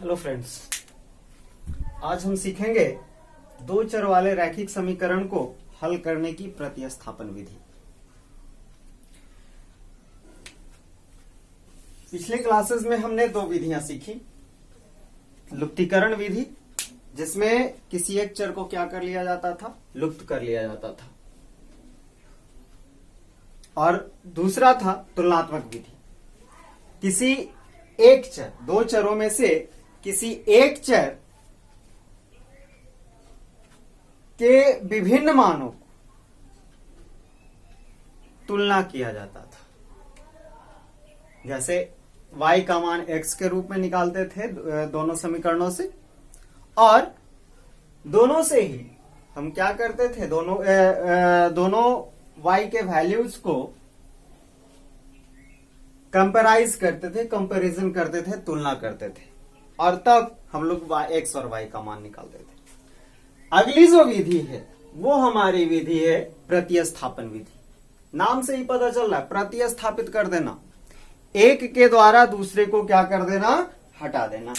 Hello friends, आज हम सीखेंगे दो चर वाले रैखिक समीकरण को हल करने की प्रतिस्थापन विधि। पिछले क्लासेस में हमने दो विधियां सीखी। लुप्तीकरण विधि, जिसमें किसी एक चर को क्या कर लिया जाता था, लुप्त कर लिया जाता था, और दूसरा था तुलनात्मक विधि। किसी एक चर, दो चरों में से किसी एक चर के विभिन्न मानों को तुलना किया जाता था। जैसे y का मान x के रूप में निकालते थे दोनों समीकरणों से, और दोनों से ही हम क्या करते थे, दोनों y के वैल्यूज को कंपेराइज करते थे, कंपैरिजन करते थे, तुलना करते थे, और तब हम लोग x और y का मान निकालते थे। अगली जो विधि है वो हमारी विधि है प्रतिस्थापन विधि। नाम से ही पता चल रहा है, प्रतिस्थापित कर देना, एक के द्वारा दूसरे को क्या कर देना, हटा देना।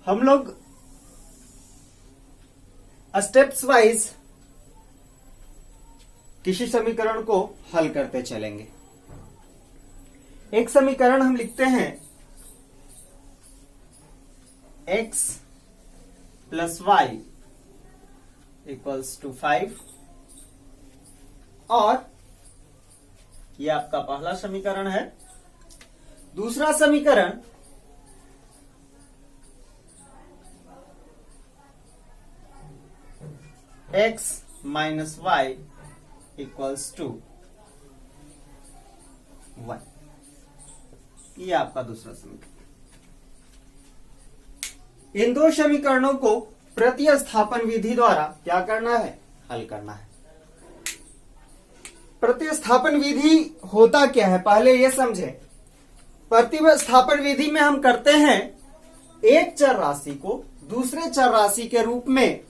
हम लोग स्टेप्स वाइज किसी समीकरण को हल करते चलेंगे। एक समीकरण हम लिखते हैं x plus y equals to 5, और ये आपका पहला समीकरण है। दूसरा समीकरण x minus y equals to 1, ये आपका दूसरा समीकरण। इन दो समीकरणों को प्रतिस्थापन विधि द्वारा क्या करना है, हल करना है। प्रतिस्थापन विधि होता क्या है, पहले यह समझे। प्रतिस्थापन विधि में हम करते हैं एक चर राशि को दूसरे चर राशि के रूप में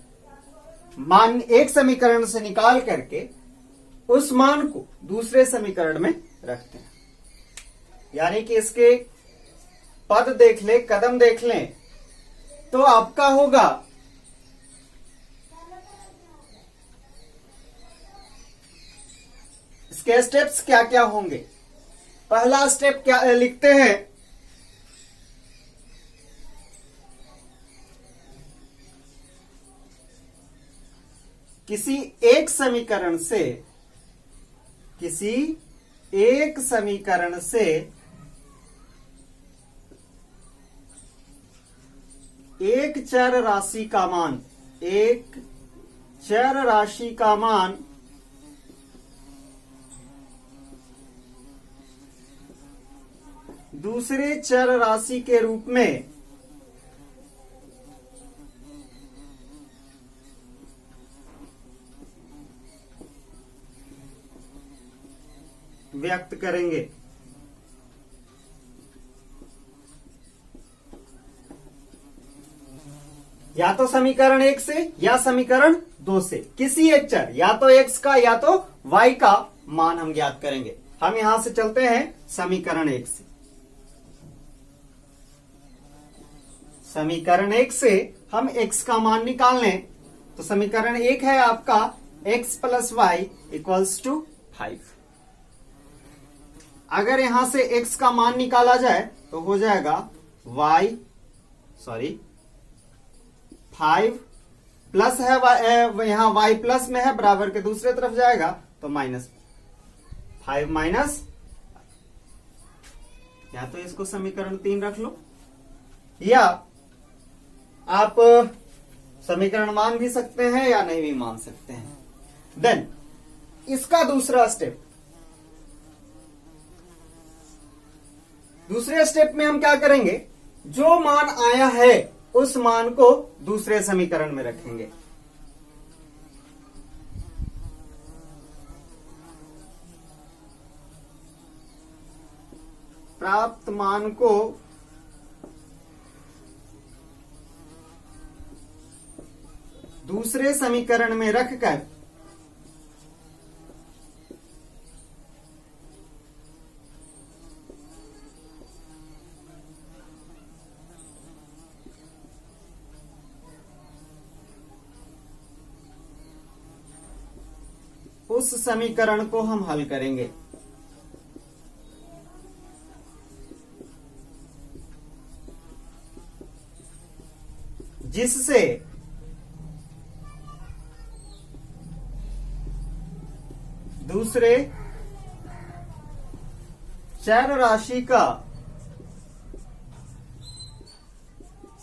मान एक समीकरण से निकाल करके उस मान को दूसरे समीकरण में रखते हैं। यानी कि इसके पद देख ले, कदम देख लें, तो आपका होगा इसके स्टेप्स क्या क्या होंगे। पहला स्टेप क्या लिखते हैं, किसी एक समीकरण से एक चर राशि का मान दूसरे चर राशि के रूप में व्यक्त करेंगे। या तो समीकरण 1 से या समीकरण 2 से किसी एक चर, या तो x का या तो y का मान हम ज्ञात करेंगे। हम यहां से चलते हैं समीकरण 1 से। समीकरण 1 से हम x का मान निकाल लें तो समीकरण 1 है आपका x plus y equals to 5। अगर यहां से x का मान निकाला जाए तो हो जाएगा 5 प्लस है, यहां y प्लस में है, बराबर के दूसरे तरफ जाएगा तो -5 माइनस, या तो इसको समीकरण 3 रख लो, या आप समीकरण मान भी सकते हैं या नहीं भी मान सकते हैं। देन इसका दूसरा स्टेप, दूसरे स्टेप में हम क्या करेंगे, जो मान आया है उस मान को दूसरे समीकरण में रखेंगे। प्राप्त मान को दूसरे समीकरण में रखकर उस समीकरण को हम हल करेंगे। जिससे दूसरे चर राशि का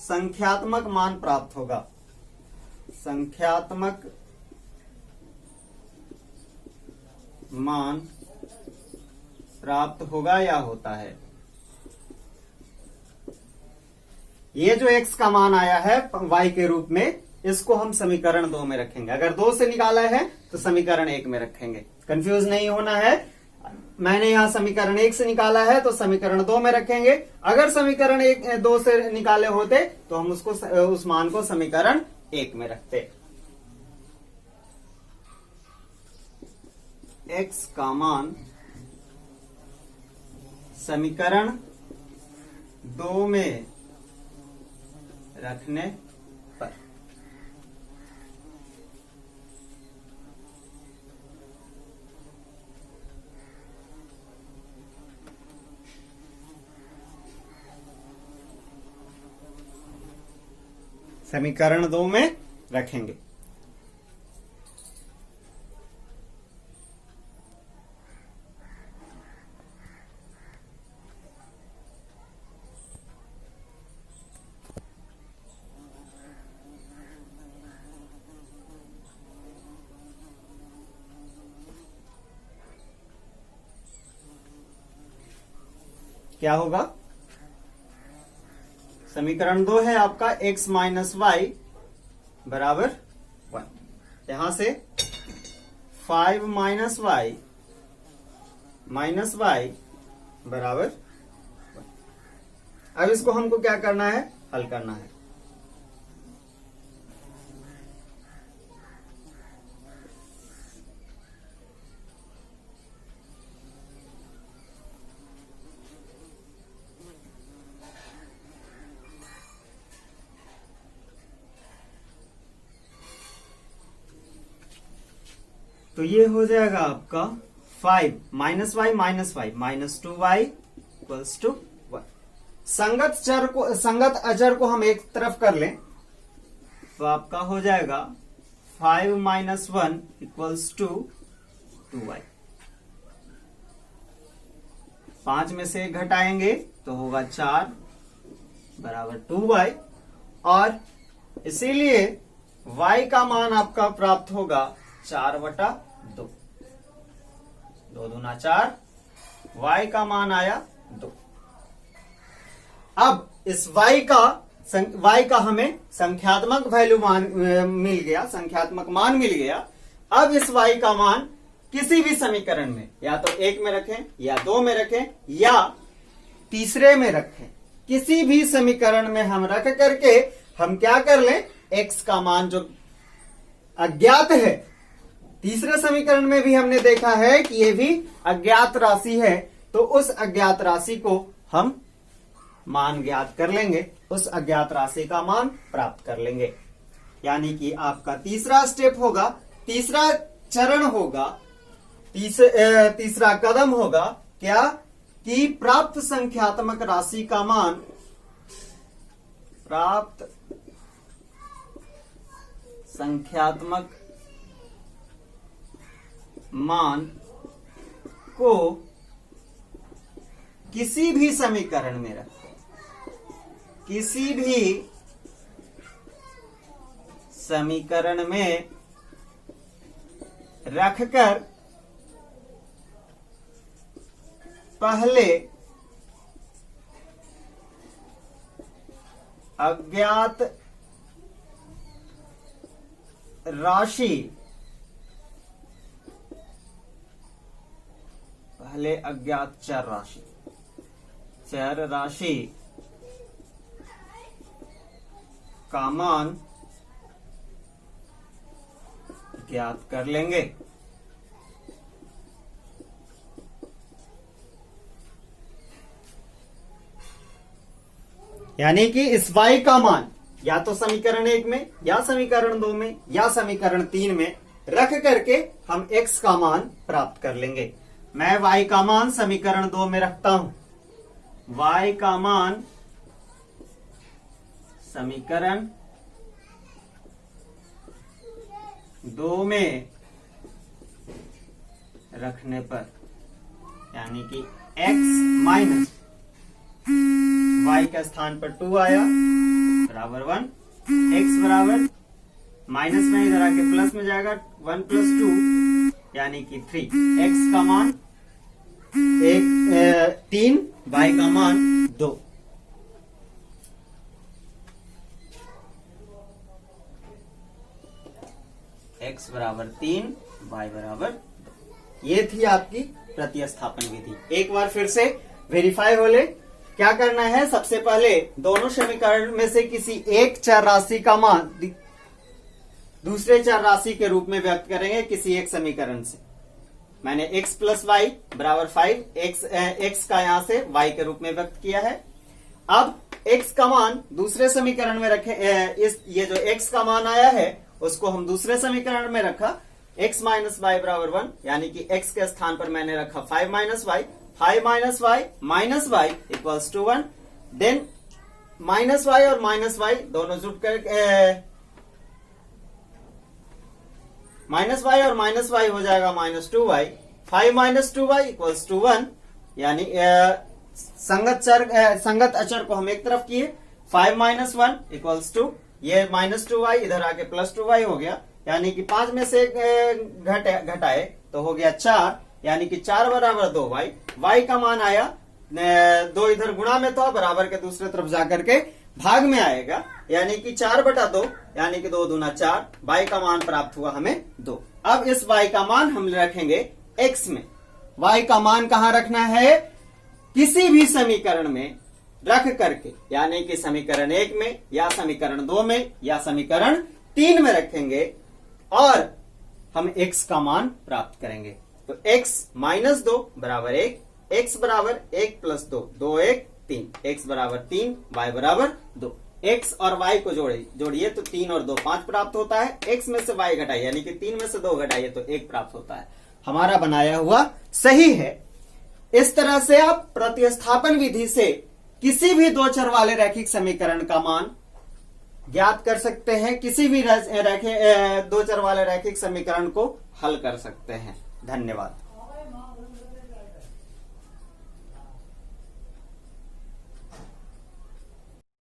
संख्यात्मक मान प्राप्त होगा। संख्यात्मक मान प्राप्त होगा या होता है। ये जो x का मान आया है y के रूप में, इसको हम समीकरण 2 में रखेंगे। अगर 2 से निकाला है तो समीकरण 1 में रखेंगे। कंफ्यूज नहीं होना है। मैंने यहां समीकरण 1 से निकाला है तो समीकरण 2 में रखेंगे। अगर समीकरण 2 से निकाले होते तो हम उसको उस मान को समीकरण 1 में रखते। x का मान समीकरण 2 में रखने पर समीकरण 2 में रखेंगे। क्या होगा? समीकरण 2 है आपका x माइनस वाई बराबर 1। यहां से 5 माइनस वाई बराबर 1। अब इसको हमको क्या करना है? हल करना है। तो ये हो जाएगा आपका 5 minus y minus 2y equals to 1। संगत अजर को हम एक तरफ कर लें तो आपका हो जाएगा 5 माइनस 1 इक्वल्स टू 2y। 5 में से घटाएंगे तो होगा 4 बराबर 2y। और इसीलिए y का मान आपका प्राप्त होगा 4/2। 2 दूना 4, y का मान आया 2। अब इस y का हमें संख्यात्मक वैल्यू मिल गया, संख्यात्मक मान मिल गया। अब इस y का मान किसी भी समीकरण में या तो 1 में रखें या 2 में रखें या तीसरे में रखें, किसी भी समीकरण में हम रख करके हम क्या कर लें, x का मान जो अज्ञात है, तीसरे समीकरण में भी हमने देखा है कि ये भी अज्ञात राशि है, तो उस अज्ञात राशि को हम मान ज्ञात कर लेंगे, उस अज्ञात राशि का मान प्राप्त कर लेंगे। यानी कि आपका तीसरा स्टेप होगा, तीसरा चरण होगा, तीसरा कदम होगा क्या कि प्राप्त संख्यात्मक राशि का मान, प्राप्त संख्यात्मक मान को किसी भी समीकरण में रखें, किसी भी समीकरण में रखकर पहले अज्ञात राशि, पहले अज्ञात चर राशि का मान ज्ञात कर लेंगे। यानी कि इस y का मान या तो समीकरण 1 में या समीकरण 2 में या समीकरण 3 में रख करके हम x का मान प्राप्त कर लेंगे। मैं y का मान समीकरण 2 में रखता हूं। y का मान समीकरण 2 में रखने पर यानी कि x माइनस y के स्थान पर 2 आया बराबर 1, x बराबर माइनस में इधर आके प्लस में जाएगा 1 + 2 यानी कि 3। x का मान 3, y का मान 2। x बराबर 3, y बराबर 2। ये थी आपकी प्रतिस्थापन विधि। एक बार फिर से वेरीफाई हो ले। क्या करना है, सबसे पहले दोनों समीकरण में से किसी एक चर राशि का मान दूसरे चर राशि के रूप में व्यक्त करेंगे किसी एक समीकरण से। मैंने x + y बराबर 5, x का यहां से y के रूप में व्यक्त किया है। अब x का मान दूसरे समीकरण में रखे। ये जो x का मान आया है उसको हम दूसरे समीकरण में रखा। x माइनस वाई बराबर 1 यानी कि x के स्थान पर मैंने रखा 5 minus y. 5 minus y minus y equals to 1। Then minus y और माइनस वाई दोनों जुट कर माइनस वाई और माइनस वाई हो जाएगा -2y। 5 minus 2y equals to 1 यानी संगत अचर को हम एक तरफ किए। 5 माइनस 1 इक्वल्स टू ये -2y इधर आके +2y हो गया यानी कि 5 में से घटाए तो हो गया 4 यानी कि 4 बराबर 2y। y का मान आया 2 इधर गुणा में था, बराबर के दूसरे तरफ जाकर के भाग में आएगा यानी कि 4/2 यानी कि 2 दूना 4। y का मान प्राप्त हुआ हमें 2। अब इस y का मान हम रखेंगे x में। y का मान कहां रखना है, किसी भी समीकरण में रख करके यानी कि समीकरण 1 में या समीकरण 2 में या समीकरण 3 में रखेंगे और हम x का मान प्राप्त करेंगे। तो x - 2 बराबर 1, x बराबर 1 + 2, 2 1 3, x बराबर 3, y बराबर 2। x और y को जोड़िए तो 3 और 2 5 प्राप्त होता है। x में से y घटाइए यानी कि 3 में से 2 घटाइए तो 1 प्राप्त होता है। हमारा बनाया हुआ सही है। इस तरह से आप प्रतिस्थापन विधि से किसी भी 2 चर वाले रैखिक समीकरण का मान ज्ञात कर सकते हैं, किसी भी 2 चर वाले रैखिक समीकरण को हल कर सकते हैं। धन्यवाद।